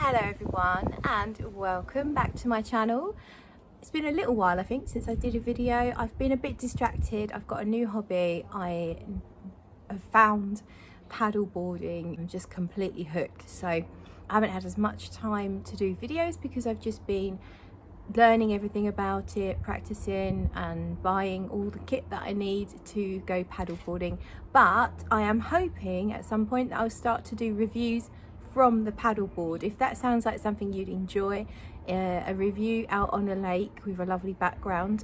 Hello everyone and welcome back to my channel. It's been a little while I think since I did a video. I've been a bit distracted. I've got a new hobby. I have found paddleboarding. I'm just completely hooked, so I haven't had as much time to do videos because I've just been learning everything about it, practicing and buying all the kit that I need to go paddleboarding. But I am hoping at some point that I'll start to do reviews from the paddleboard. If that sounds like something you'd enjoy, a review out on a lake with a lovely background,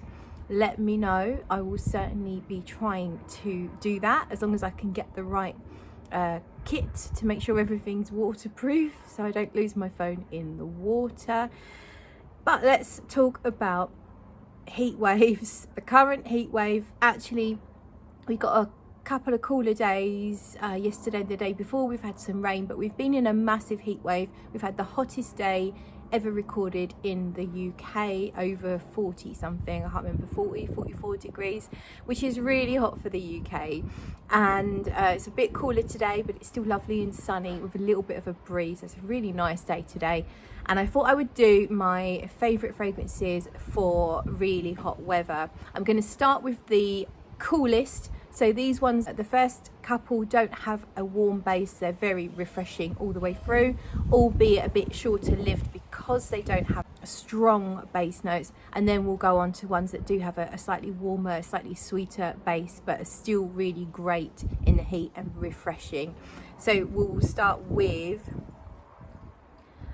let me know. I will certainly be trying to do that as long as I can get the right kit to make sure everything's waterproof so I don't lose my phone in the water. But let's talk about heat waves. The current heat wave, actually we got a couple of cooler days yesterday and the day before. We've had some rain, but we've been in a massive heat wave. We've had the hottest day ever recorded in the UK, over 40 something, I can't remember, 44 degrees, which is really hot for the UK. And it's a bit cooler today, but it's still lovely and sunny with a little bit of a breeze. It's a really nice day today, and I thought I would do my favorite fragrances for really hot weather. I'm going to start with the coolest. So these ones, the first couple, don't have a warm base. They're very refreshing all the way through, albeit a bit shorter lived because they don't have strong base notes. And then we'll go on to ones that do have a slightly warmer, slightly sweeter base, but are still really great in the heat and refreshing. So we'll start with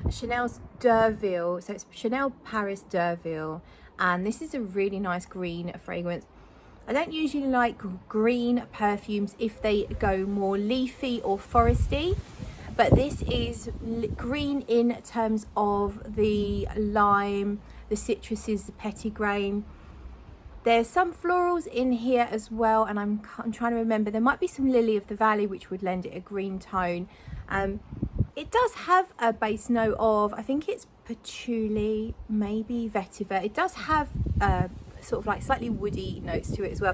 Chanel's Deauville. So it's Chanel Paris Deauville, and this is a really nice green fragrance. I don't usually like green perfumes if they go more leafy or foresty, but this is green in terms of the lime, the citruses, the petitgrain. There's some florals in here as well, and I'm trying to remember. There might be some lily of the valley, which would lend it a green tone. It does have a base note of, I think it's patchouli, maybe vetiver. It does have sort of like slightly woody notes to it as well,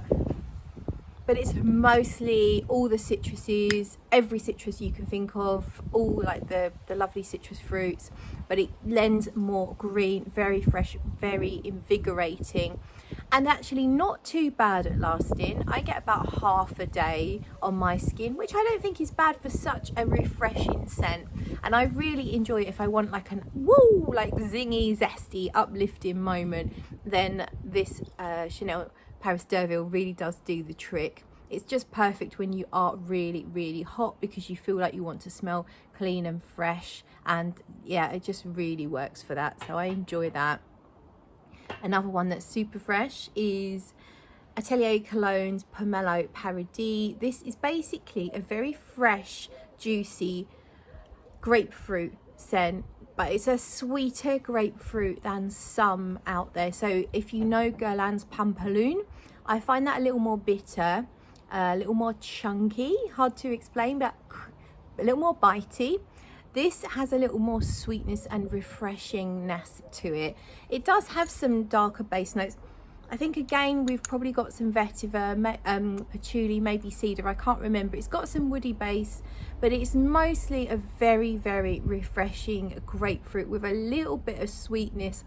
but it's mostly all the citruses, every citrus you can think of, all like the lovely citrus fruits, but it lends more green, very fresh, very invigorating, and actually not too bad at lasting. I get about half a day on my skin, which I don't think is bad for such a refreshing scent. And I really enjoy it if I want like an woo, like zingy, zesty, uplifting moment. Then this Chanel Paris Deauville really does do the trick. It's just perfect when you are really, really hot because you feel like you want to smell clean and fresh. And yeah, it just really works for that. So I enjoy that. Another one that's super fresh is Atelier Cologne's Pomelo Paradis. This is basically a very fresh, juicy grapefruit scent, but it's a sweeter grapefruit than some out there. So if you know Guerlain's Pampaloon, I find that a little more bitter, a little more chunky, hard to explain, but a little more bitey. This has a little more sweetness and refreshingness to it. It does have some darker base notes. I think again we've probably got some vetiver, patchouli, maybe cedar, I can't remember. It's got some woody base, but it's mostly a very, very refreshing grapefruit with a little bit of sweetness.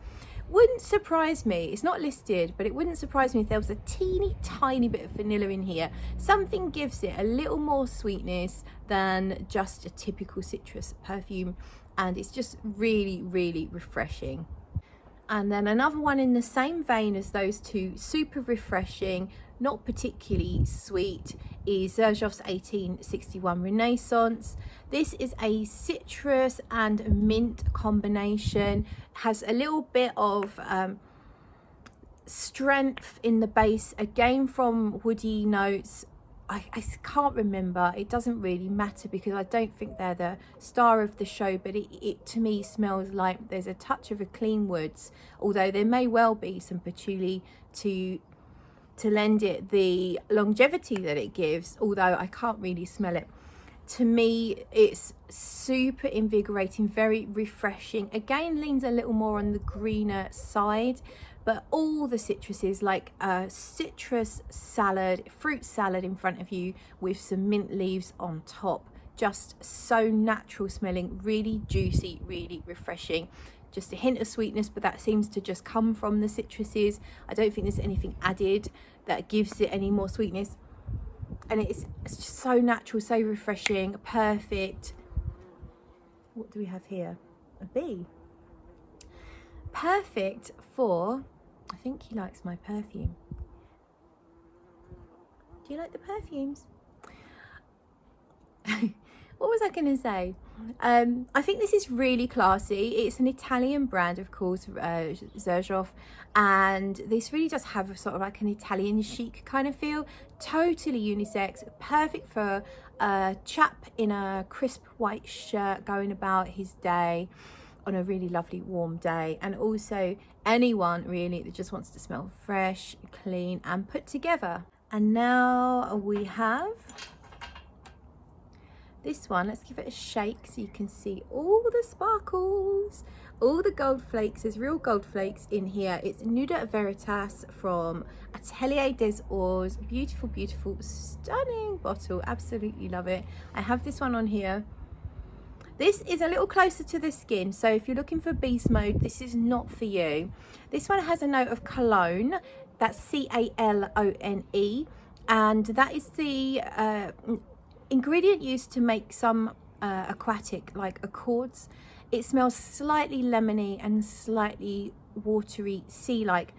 Wouldn't surprise me, it's not listed, but it wouldn't surprise me if there was a teeny tiny bit of vanilla in here. Something gives it a little more sweetness than just a typical citrus perfume, and it's just really, really refreshing. And then another one in the same vein as those two, super refreshing, not particularly sweet, is Xerjoff's 1861 Renaissance. This is a citrus and mint combination. Has a little bit of strength in the base, again from woody notes. I can't remember, it doesn't really matter because I don't think they're the star of the show, but it to me smells like there's a touch of a clean woods, although there may well be some patchouli to lend it the longevity that it gives, although I can't really smell it. To me, it's super invigorating, very refreshing. Again, leans a little more on the greener side, but all the citruses, like a citrus salad, fruit salad in front of you with some mint leaves on top, just so natural smelling, really juicy, really refreshing. Just a hint of sweetness, but that seems to just come from the citruses. I don't think there's anything added that gives it any more sweetness. And it's just so natural, so refreshing, perfect. What do we have here? A bee. Perfect for, I think he likes my perfume. Do you like the perfumes? What was I going to say? I think this is really classy. It's an Italian brand, of course, Xerjoff, and this really does have a sort of like an Italian chic kind of feel. Totally unisex, perfect for a chap in a crisp white shirt going about his day on a really lovely warm day, and also anyone really that just wants to smell fresh, clean and put together. And now we have this one. Let's give it a shake so you can see all the sparkles, all the gold flakes. There's real gold flakes in here. It's Nuda Veritas from Atelier des Ors. Beautiful, beautiful, stunning bottle. Absolutely love it. I have this one on here. This is a little closer to the skin, so if you're looking for beast mode, this is not for you. This one has a note of Cologne. That's C-A-L-O-N-E, and that is the ingredient used to make some aquatic like accords. It smells slightly lemony and slightly watery, sea-like.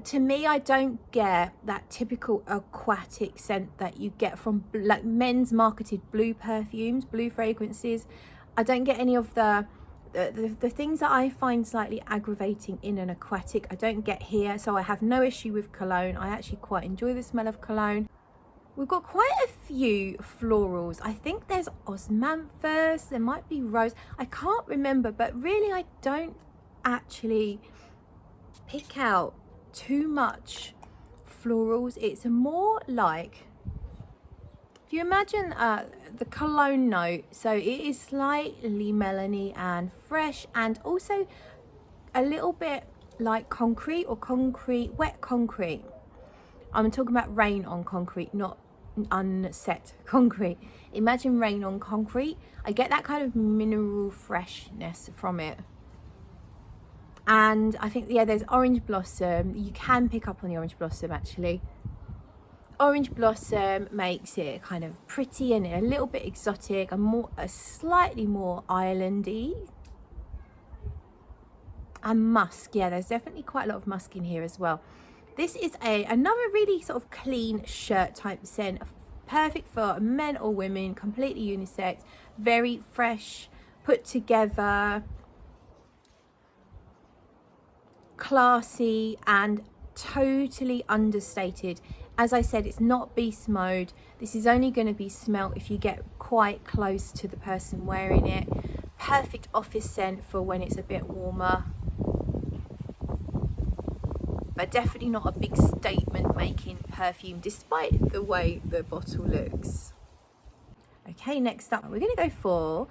To me, I don't get that typical aquatic scent that you get from like men's marketed blue perfumes, blue fragrances. I don't get any of the things that I find slightly aggravating in an aquatic. I don't get here, so I have no issue with cologne. I actually quite enjoy the smell of cologne. We've got quite a few florals. I think there's osmanthus, there might be rose. I can't remember, but really I don't actually pick out too much florals. It's more like, if you imagine the cologne note, so it is slightly melony and fresh, and also a little bit like concrete or wet concrete. I'm talking about rain on concrete, not unset concrete. Imagine rain on concrete. I get that kind of mineral freshness from it. And I think, yeah, there's orange blossom. You can pick up on the orange blossom actually. Orange blossom makes it kind of pretty and a little bit exotic and slightly more islandy. And musk, yeah, there's definitely quite a lot of musk in here as well. This is another really sort of clean shirt type scent, perfect for men or women, completely unisex, very fresh, put together, classy and totally understated. As I said, it's not beast mode. This is only going to be smelt if you get quite close to the person wearing it. Perfect office scent for when it's a bit warmer, but definitely not a big statement making perfume despite the way the bottle looks. Okay, next up we're going to go for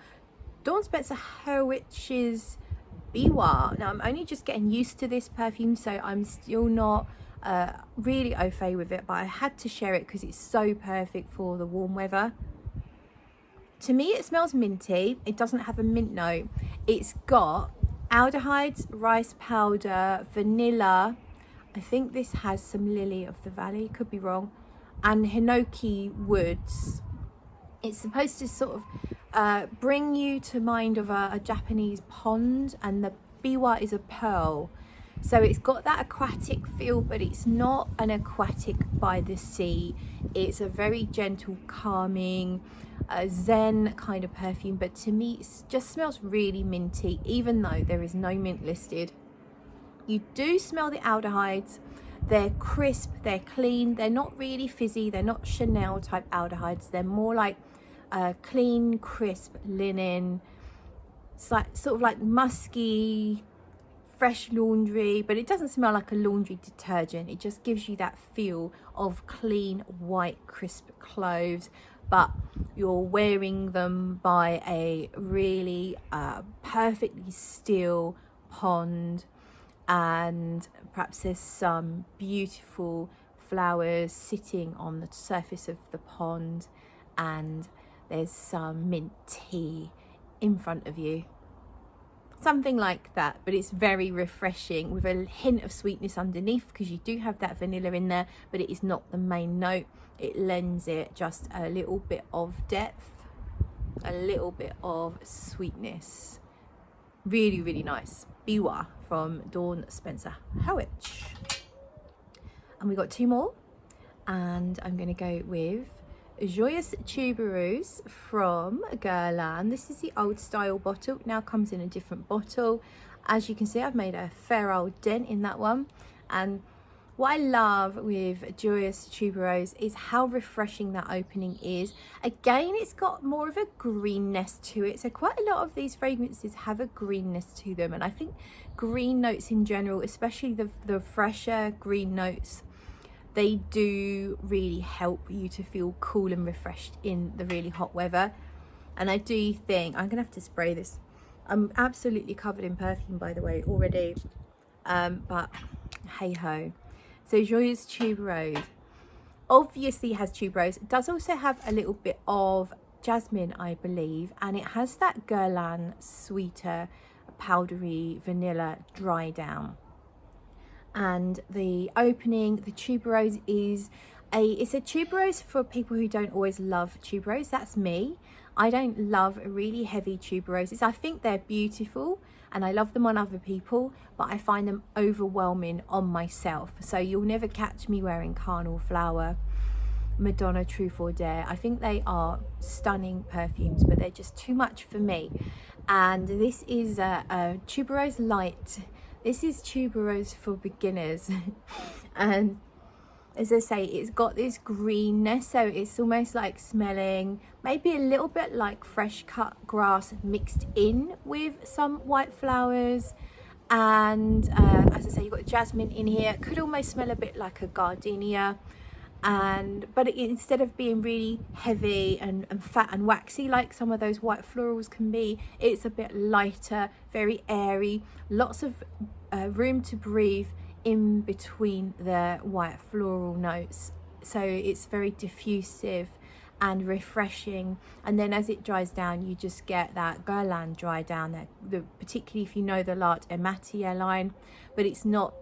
Dawn Spencer Hurwitz's Biwa. Now I'm only just getting used to this perfume, so I'm still not really au fait with it, but I had to share it because it's so perfect for the warm weather. To me it smells minty. It doesn't have a mint note. It's got aldehydes, rice powder, vanilla. I think this has some lily of the valley, could be wrong, and hinoki woods. It's supposed to sort of bring you to mind of a Japanese pond, and the Biwa is a pearl. So it's got that aquatic feel, but it's not an aquatic by the sea. It's a very gentle, calming, zen kind of perfume, but to me it just smells really minty, even though there is no mint listed. You do smell the aldehydes. They're crisp, they're clean, they're not really fizzy, they're not Chanel type aldehydes. They're more like clean, crisp linen. It's like sort of like musky, fresh laundry, but it doesn't smell like a laundry detergent. It just gives you that feel of clean, white, crisp clothes, but you're wearing them by a really perfectly still pond, and perhaps there's some beautiful flowers sitting on the surface of the pond, and there's some mint tea in front of you. Something like that, but it's very refreshing with a hint of sweetness underneath, because you do have that vanilla in there, but it is not the main note. It lends it just a little bit of depth, a little bit of sweetness. Really, really nice. Biwa from Dawn Spencer Howitch. And we got 2 more, and I'm going to go with Joyeux Tubereuse from Guerlain. This is the old style bottle, now comes in a different bottle. As you can see, I've made a fair old dent in that one. And what I love with Joyeux Tubereuse is how refreshing that opening is. Again, it's got more of a greenness to it, so quite a lot of these fragrances have a greenness to them, and I think green notes in general, especially the fresher green notes, they do really help you to feel cool and refreshed in the really hot weather. And I do think I'm gonna have to spray this. I'm absolutely covered in perfume, by the way, already, but hey ho. So Joyeux Tubereuse obviously has tuberose. It does also have a little bit of jasmine, I believe, and it has that Guerlain sweeter, powdery vanilla dry down. And the opening, the tuberose is it's a tuberose for people who don't always love tuberose. That's me. I don't love really heavy tuberoses. I think they're beautiful and I love them on other people, but I find them overwhelming on myself. So you'll never catch me wearing Carnal Flower, Madonna Truth or Dare. I think they are stunning perfumes, but they're just too much for me. And this is a tuberose light. This is tuberose for beginners. And as I say, it's got this greenness, so it's almost like smelling maybe a little bit like fresh cut grass mixed in with some white flowers. And as I say, you've got jasmine in here. It could almost smell a bit like a gardenia. But instead of being really heavy and fat and waxy like some of those white florals can be, it's a bit lighter, very airy, lots of room to breathe in between the white floral notes. So it's very diffusive and refreshing. And then as it dries down, you just get that Guerlain dry down there, particularly if you know the L'Art Ematier line, but it's not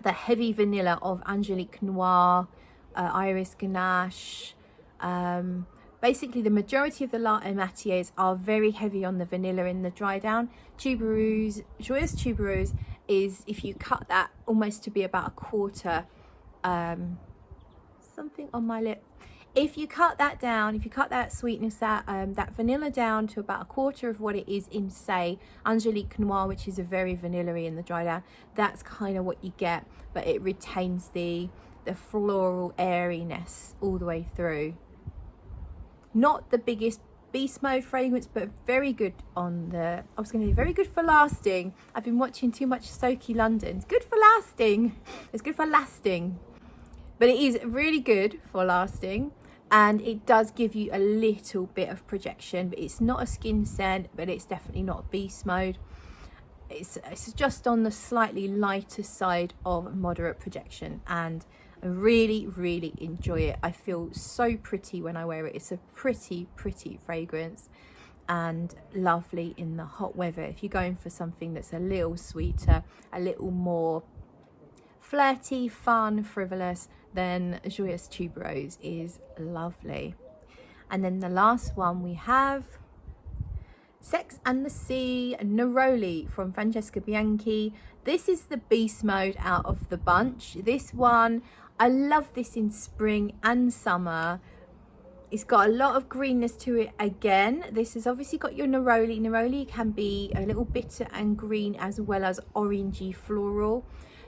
the heavy vanilla of Angelique Noir, Iris Ganache. Basically the majority of the L'Art Ematiers are very heavy on the vanilla in the dry down. Tubereuse, Joyeux Tubereuse is, if you cut that almost to be about a quarter, something on my lip, if you cut that down, if you cut that sweetness, that vanilla down to about a quarter of what it is in, say, Angelique Noir, which is a very vanilla-y in the dry down, that's kind of what you get, but it retains the floral airiness all the way through. Not the biggest beast mode fragrance, but very good on the, I was going to say very good for lasting. I've been watching too much Soaky London. It's good for lasting. It's good for lasting. But it is really good for lasting, and it does give you a little bit of projection, but it's not a skin scent, but it's definitely not a beast mode. It's just on the slightly lighter side of moderate projection, and I really, really enjoy it. I feel so pretty when I wear it. It's a pretty, pretty fragrance and lovely in the hot weather. If you're going for something that's a little sweeter, a little more flirty, fun, frivolous, then Joyeux Tubereuse is lovely. And then the last one we have Sex and the Sea Neroli from Francesca Bianchi. This is the beast mode out of the bunch. This one, I love this in spring and summer. It's got a lot of greenness to it again. This has obviously got your Neroli. Neroli can be a little bitter and green as well as orangey floral.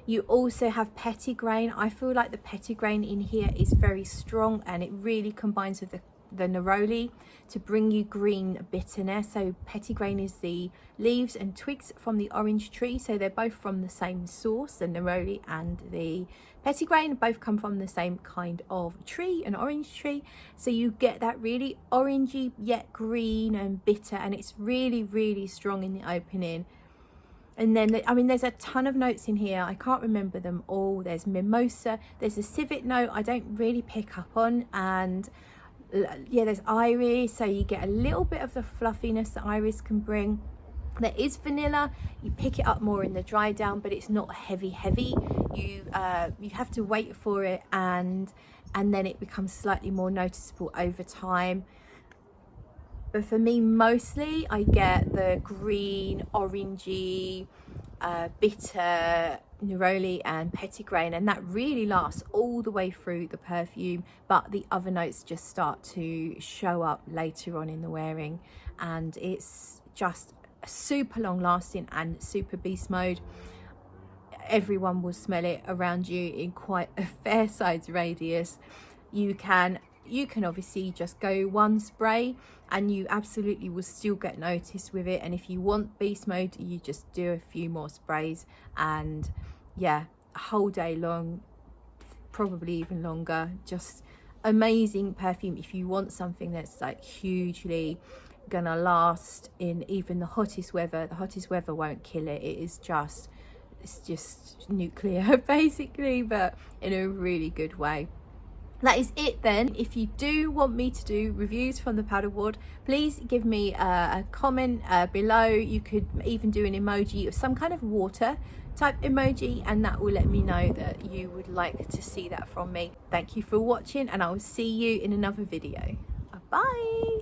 You also have petitgrain. I feel like the petitgrain in here is very strong, and it really combines with the Neroli to bring you green bitterness. So petitgrain is the leaves and twigs from the orange tree, so they're both from the same source. The Neroli and the petitgrain both come from the same kind of tree, an orange tree, so you get that really orangey yet green and bitter, and it's really, really strong in the opening. And then, I mean, there's a ton of notes in here. I can't remember them all. There's mimosa, there's a civet note I don't really pick up on, and Yeah, there's iris, so you get a little bit of the fluffiness that iris can bring. There is vanilla. You pick it up more in the dry down, but it's not heavy. You have to wait for it, and then it becomes slightly more noticeable over time. But for me, mostly I get the green, orangey, bitter Neroli and petitgrain, and that really lasts all the way through the perfume, but the other notes just start to show up later on in the wearing, and it's just super long lasting and super beast mode. Everyone will smell it around you in quite a fair size radius. You can obviously just go one spray and you absolutely will still get noticed with it, and if you want beast mode, you just do a few more sprays, and yeah, a whole day long, probably even longer. Just amazing perfume if you want something that's like hugely gonna last in even the hottest weather. The hottest weather won't kill it. It's just nuclear basically, but in a really good way. That is it then. If you do want me to do reviews from the paddleboard, please give me a comment below. You could even do an emoji or some kind of water type emoji, and that will let me know that you would like to see that from me. Thank you for watching, and I will see you in another video. Bye.